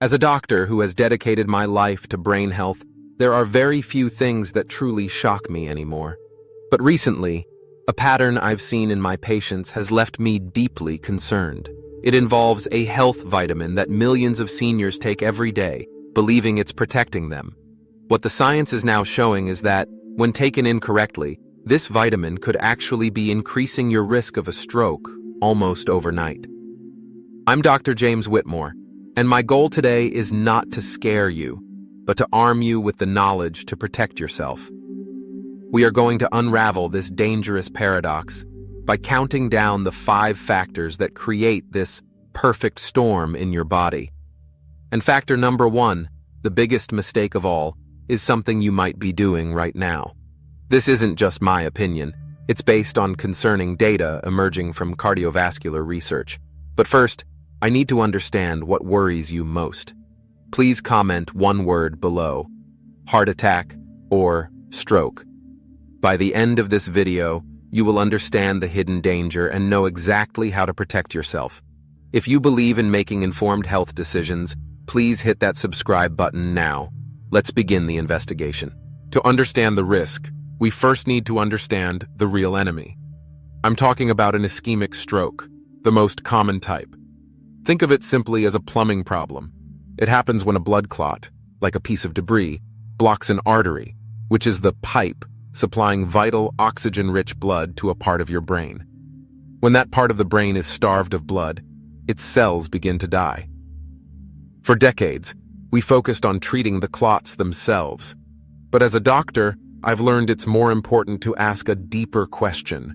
As a doctor who has dedicated my life to brain health, there are very few things that truly shock me anymore. But recently, a pattern I've seen in my patients has left me deeply concerned. It involves a health vitamin that millions of seniors take every day, believing it's protecting them. What the science is now showing is that, when taken incorrectly, this vitamin could actually be increasing your risk of a stroke almost overnight. I'm Dr. James Whitmore, and my goal today is not to scare you, but to arm you with the knowledge to protect yourself. We are going to unravel this dangerous paradox by counting down the 5 factors that create this perfect storm in your body. And factor number 1, the biggest mistake of all, is something you might be doing right now. This isn't just my opinion. It's based on concerning data emerging from cardiovascular research. But first, I need to understand what worries you most. Please comment one word below: heart attack or stroke. By the end of this video, you will understand the hidden danger and know exactly how to protect yourself. If you believe in making informed health decisions, please hit that subscribe button now. Let's begin the investigation. To understand the risk, we first need to understand the real enemy. I'm talking about an ischemic stroke, the most common type. Think of it simply as a plumbing problem. It happens when a blood clot, like a piece of debris, blocks an artery, which is the pipe supplying vital oxygen-rich blood to a part of your brain. When that part of the brain is starved of blood, its cells begin to die. For decades, we focused on treating the clots themselves. But as a doctor, I've learned it's more important to ask a deeper question.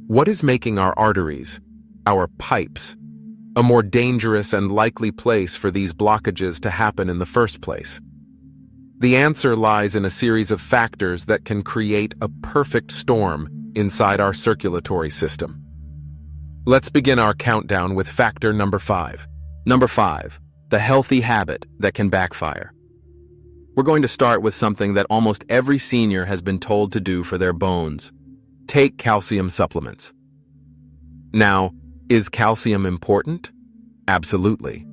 What is making our arteries, our pipes, a more dangerous and likely place for these blockages to happen in the first place? The answer lies in a series of factors that can create a perfect storm inside our circulatory system. Let's begin our countdown with factor number 5. Number 5, the healthy habit that can backfire. We're going to start with something that almost every senior has been told to do for their bones: take calcium supplements. Now, is calcium important? Absolutely.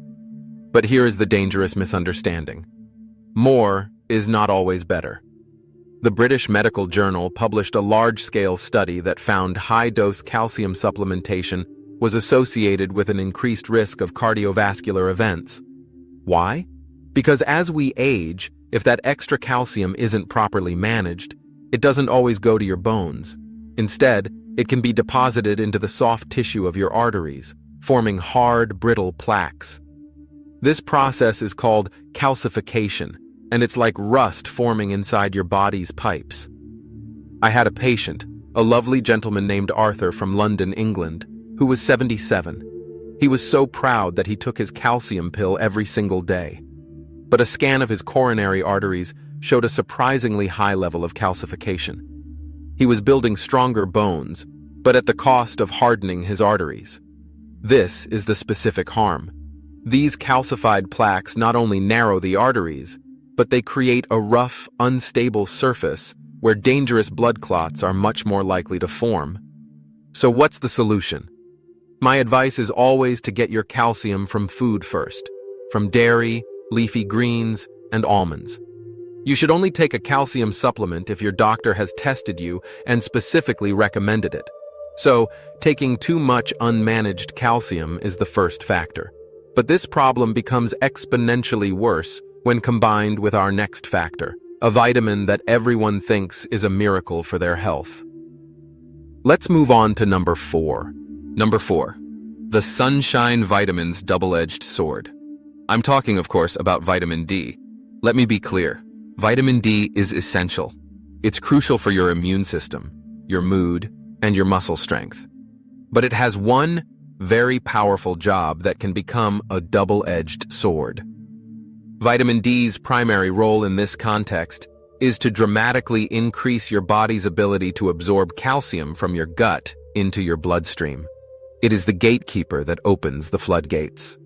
But here is the dangerous misunderstanding. More is not always better. The British Medical Journal published a large-scale study that found high-dose calcium supplementation was associated with an increased risk of cardiovascular events. Why? Because as we age, if that extra calcium isn't properly managed, it doesn't always go to your bones. Instead, it can be deposited into the soft tissue of your arteries, forming hard, brittle plaques. This process is called calcification, and it's like rust forming inside your body's pipes. I had a patient, a lovely gentleman named Arthur from London, England, who was 77. He was so proud that he took his calcium pill every single day. But a scan of his coronary arteries showed a surprisingly high level of calcification. He was building stronger bones, but at the cost of hardening his arteries. This is the specific harm. These calcified plaques not only narrow the arteries, but they create a rough, unstable surface where dangerous blood clots are much more likely to form. So what's the solution? My advice is always to get your calcium from food first, from dairy, leafy greens, and almonds. You should only take a calcium supplement if your doctor has tested you and specifically recommended it. So, taking too much unmanaged calcium is the first factor. But this problem becomes exponentially worse when combined with our next factor, a vitamin that everyone thinks is a miracle for their health. Let's move on to number 4. Number 4, the sunshine vitamin's double-edged sword. I'm talking, of course, about vitamin D. Let me be clear. Vitamin D is essential. It's crucial for your immune system, your mood, and your muscle strength. But it has one very powerful job that can become a double-edged sword. Vitamin D's primary role in this context is to dramatically increase your body's ability to absorb calcium from your gut into your bloodstream. It is the gatekeeper that opens the floodgates.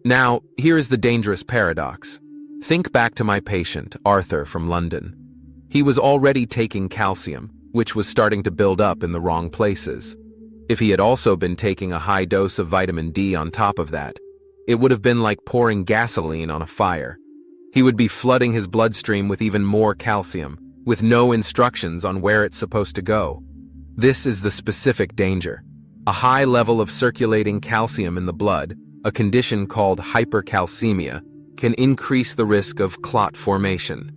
Now, here is the dangerous paradox. Think back to my patient, Arthur from London. He was already taking calcium, which was starting to build up in the wrong places. If he had also been taking a high dose of vitamin D on top of that, It would have been like pouring gasoline on a fire. He would be flooding his bloodstream with even more calcium, with no instructions on where it's supposed to go. This is the specific danger. A high level of circulating calcium in the blood, a condition called hypercalcemia, can increase the risk of clot formation.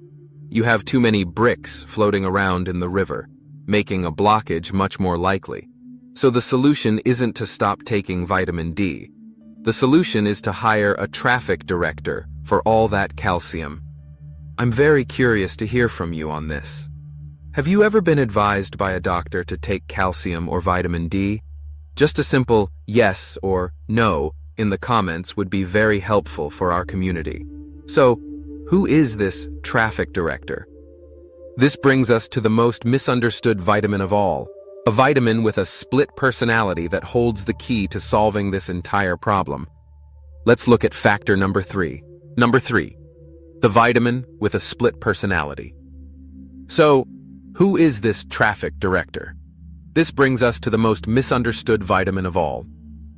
You have too many bricks floating around in the river, making a blockage much more likely. So the solution isn't to stop taking vitamin D. The solution is to hire a traffic director for all that calcium. I'm very curious to hear from you on this. Have you ever been advised by a doctor to take calcium or vitamin D? Just a simple yes or no in the comments would be very helpful for our community. So, who is this traffic director? This brings us to the most misunderstood vitamin of all, a vitamin with a split personality that holds the key to solving this entire problem. Let's look at factor number 3. Number 3, the vitamin with a split personality. So, who is this traffic director? This brings us to the most misunderstood vitamin of all,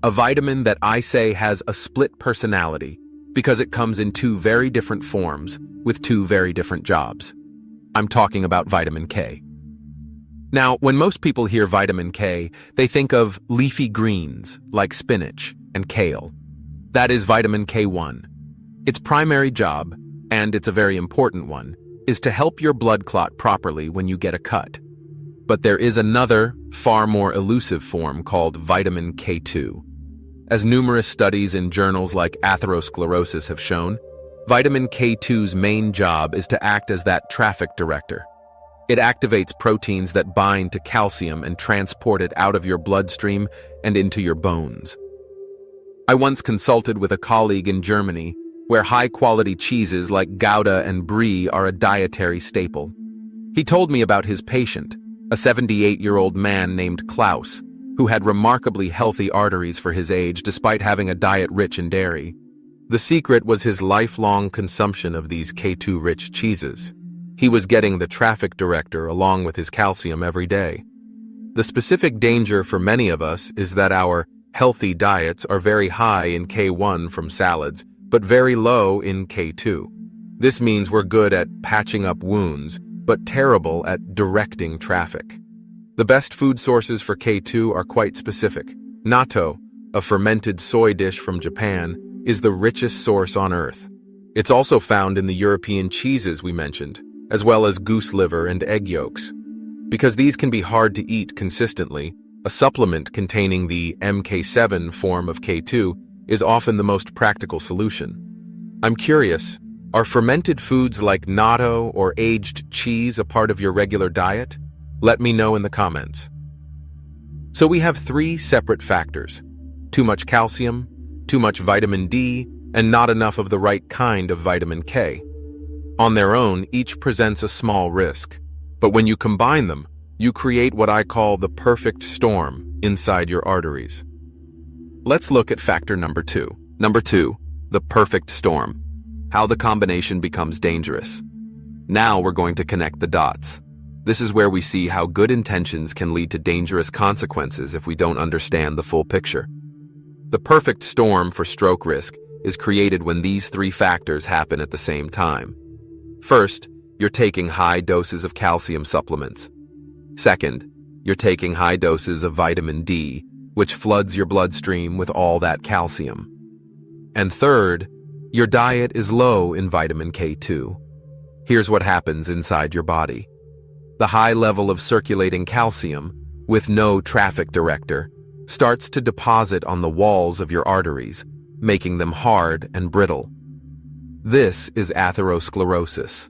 a vitamin that I say has a split personality because it comes in two very different forms with two very different jobs. I'm talking about vitamin K. Now, when most people hear vitamin K, they think of leafy greens like spinach and kale. That is vitamin K1. Its primary job, and it's a very important one, is to help your blood clot properly when you get a cut. But there is another, far more elusive form called vitamin K2. As numerous studies in journals like Atherosclerosis have shown, vitamin K2's main job is to act as that traffic director. It activates proteins that bind to calcium and transport it out of your bloodstream and into your bones. I once consulted with a colleague in Germany where high-quality cheeses like Gouda and Brie are a dietary staple. He told me about his patient, a 78-year-old man named Klaus, who had remarkably healthy arteries for his age despite having a diet rich in dairy. The secret was his lifelong consumption of these K2-rich cheeses. He was getting the traffic director along with his calcium every day. The specific danger for many of us is that our healthy diets are very high in K1 from salads, but very low in K2. This means we're good at patching up wounds, but terrible at directing traffic. The best food sources for K2 are quite specific. Natto, a fermented soy dish from Japan, is the richest source on Earth. It's also found in the European cheeses we mentioned, as well as goose liver and egg yolks. Because these can be hard to eat consistently, a supplement containing the MK7 form of K2 is often the most practical solution. I'm curious, are fermented foods like natto or aged cheese a part of your regular diet? Let me know in the comments. So we have 3 separate factors: too much calcium, too much vitamin D, and not enough of the right kind of vitamin K. On their own, each presents a small risk, but when you combine them, you create what I call the perfect storm inside your arteries. Let's look at factor number 2. Number 2, the perfect storm. How the combination becomes dangerous. Now we're going to connect the dots. This is where we see how good intentions can lead to dangerous consequences if we don't understand the full picture. The perfect storm for stroke risk is created when these 3 factors happen at the same time. First, you're taking high doses of calcium supplements. Second, you're taking high doses of vitamin D, which floods your bloodstream with all that calcium. And third, your diet is low in vitamin K2. Here's what happens inside your body. The high level of circulating calcium, with no traffic director, starts to deposit on the walls of your arteries, making them hard and brittle. This is atherosclerosis.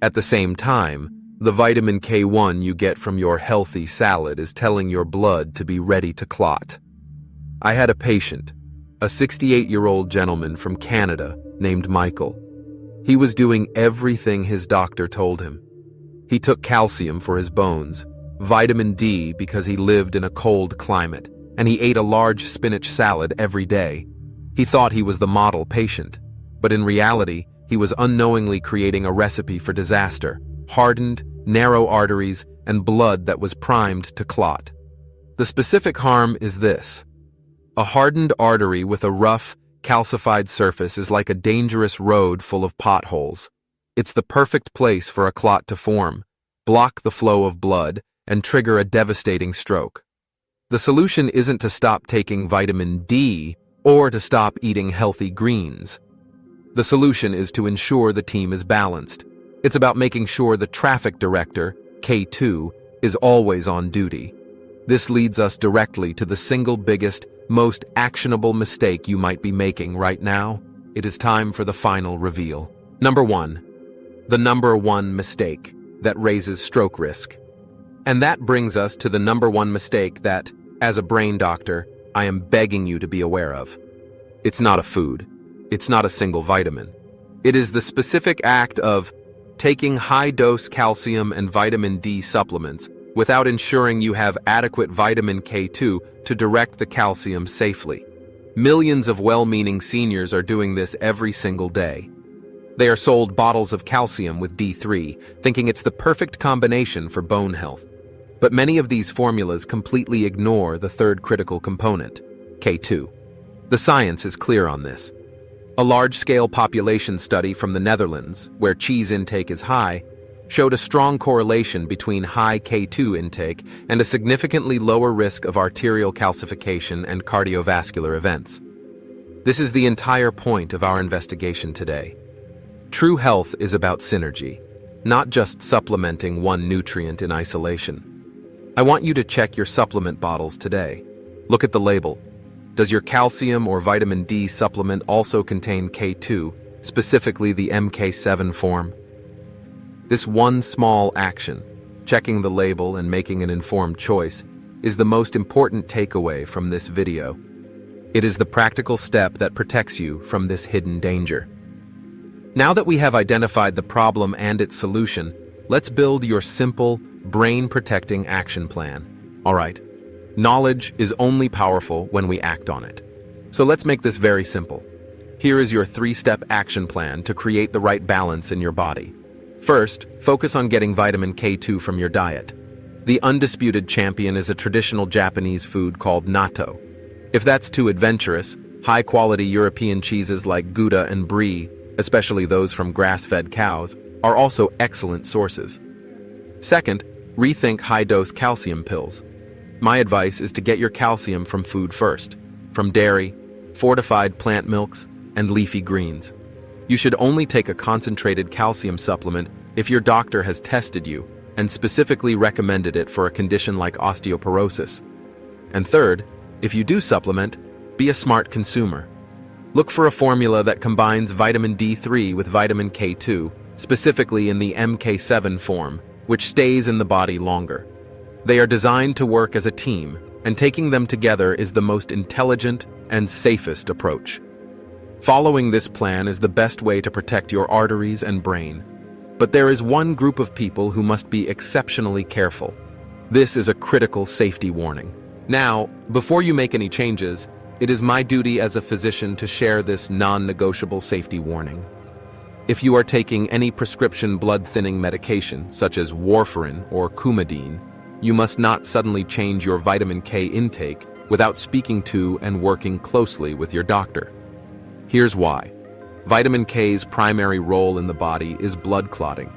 At the same time, the vitamin K1 you get from your healthy salad is telling your blood to be ready to clot. I had a patient, a 68-year-old gentleman from Canada named Michael. He was doing everything his doctor told him. He took calcium for his bones, vitamin D because he lived in a cold climate, and he ate a large spinach salad every day. He thought he was the model patient, but in reality, he was unknowingly creating a recipe for disaster: hardened, narrow arteries, and blood that was primed to clot. The specific harm is this: a hardened artery with a rough, calcified surface is like a dangerous road full of potholes. It's the perfect place for a clot to form, block the flow of blood, and trigger a devastating stroke. The solution isn't to stop taking vitamin D or to stop eating healthy greens. The solution is to ensure the team is balanced. It's about making sure the traffic director, K2, is always on duty. This leads us directly to the single biggest, most actionable mistake you might be making right now. It is time for the final reveal. Number 1. The number 1 mistake that raises stroke risk. And that brings us to the number 1 mistake that, as a brain doctor, I am begging you to be aware of. It's not a food. It's not a single vitamin. It is the specific act of taking high-dose calcium and vitamin D supplements without ensuring you have adequate vitamin K2 to direct the calcium safely. Millions of well-meaning seniors are doing this every single day. They are sold bottles of calcium with D3, thinking it's the perfect combination for bone health. But many of these formulas completely ignore the third critical component, K2. The science is clear on this. A large-scale population study from the Netherlands, where cheese intake is high, showed a strong correlation between high K2 intake and a significantly lower risk of arterial calcification and cardiovascular events. This is the entire point of our investigation today. True health is about synergy, not just supplementing one nutrient in isolation. I want you to check your supplement bottles today. Look at the label. Does your calcium or vitamin D supplement also contain K2, specifically the MK7 form? This one small action, checking the label and making an informed choice, is the most important takeaway from this video. It is the practical step that protects you from this hidden danger. Now that we have identified the problem and its solution, let's build your simple, brain-protecting action plan. All right. Knowledge is only powerful when we act on it. So let's make this very simple. Here is your 3-step action plan to create the right balance in your body. First, focus on getting vitamin K2 from your diet. The undisputed champion is a traditional Japanese food called natto. If that's too adventurous, high-quality European cheeses like Gouda and Brie, especially those from grass-fed cows, are also excellent sources. Second, rethink high-dose calcium pills. My advice is to get your calcium from food first, from dairy, fortified plant milks, and leafy greens. You should only take a concentrated calcium supplement if your doctor has tested you and specifically recommended it for a condition like osteoporosis. And third, if you do supplement, be a smart consumer. Look for a formula that combines vitamin D3 with vitamin K2, specifically in the MK7 form, which stays in the body longer. They are designed to work as a team, and taking them together is the most intelligent and safest approach. Following this plan is the best way to protect your arteries and brain. But there is one group of people who must be exceptionally careful. This is a critical safety warning. Now, before you make any changes, it is my duty as a physician to share this non-negotiable safety warning. If you are taking any prescription blood-thinning medication, such as warfarin or Coumadin, you must not suddenly change your vitamin K intake without speaking to and working closely with your doctor. Here's why. Vitamin K's primary role in the body is blood clotting.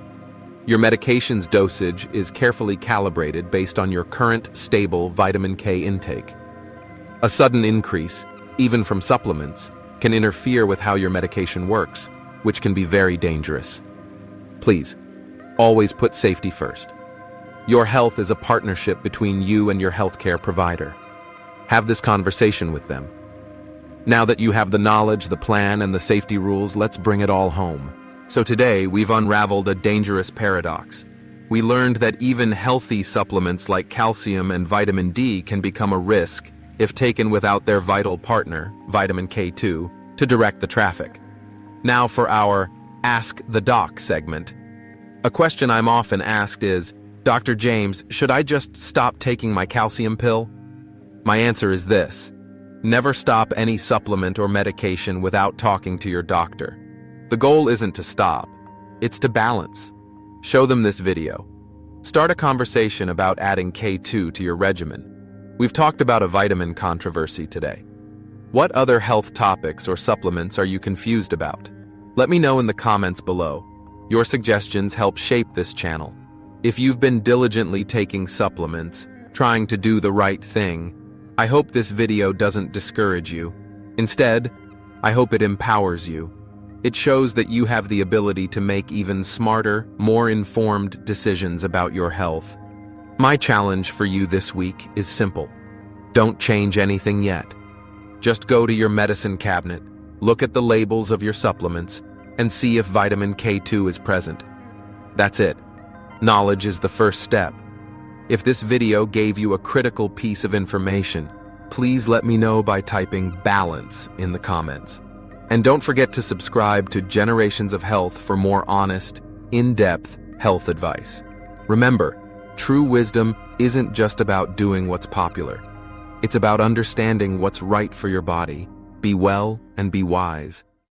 Your medication's dosage is carefully calibrated based on your current stable vitamin K intake. A sudden increase, even from supplements, can interfere with how your medication works, which can be very dangerous. Please, always put safety first. Your health is a partnership between you and your healthcare provider. Have this conversation with them. Now that you have the knowledge, the plan, and the safety rules, let's bring it all home. So today, we've unraveled a dangerous paradox. We learned that even healthy supplements like calcium and vitamin D can become a risk if taken without their vital partner, vitamin K2, to direct the traffic. Now for our Ask the Doc segment. A question I'm often asked is, Dr. James, should I just stop taking my calcium pill? My answer is this. Never stop any supplement or medication without talking to your doctor. The goal isn't to stop, it's to balance. Show them this video. Start a conversation about adding K2 to your regimen. We've talked about a vitamin controversy today. What other health topics or supplements are you confused about? Let me know in the comments below. Your suggestions help shape this channel. If you've been diligently taking supplements, trying to do the right thing, I hope this video doesn't discourage you. Instead, I hope it empowers you. It shows that you have the ability to make even smarter, more informed decisions about your health. My challenge for you this week is simple. Don't change anything yet. Just go to your medicine cabinet, look at the labels of your supplements, and see if vitamin K2 is present. That's it. Knowledge is the first step. If this video gave you a critical piece of information, please let me know by typing balance in the comments. And don't forget to subscribe to Generations of Health for more honest, in-depth health advice. Remember, true wisdom isn't just about doing what's popular. It's about understanding what's right for your body. Be well and be wise.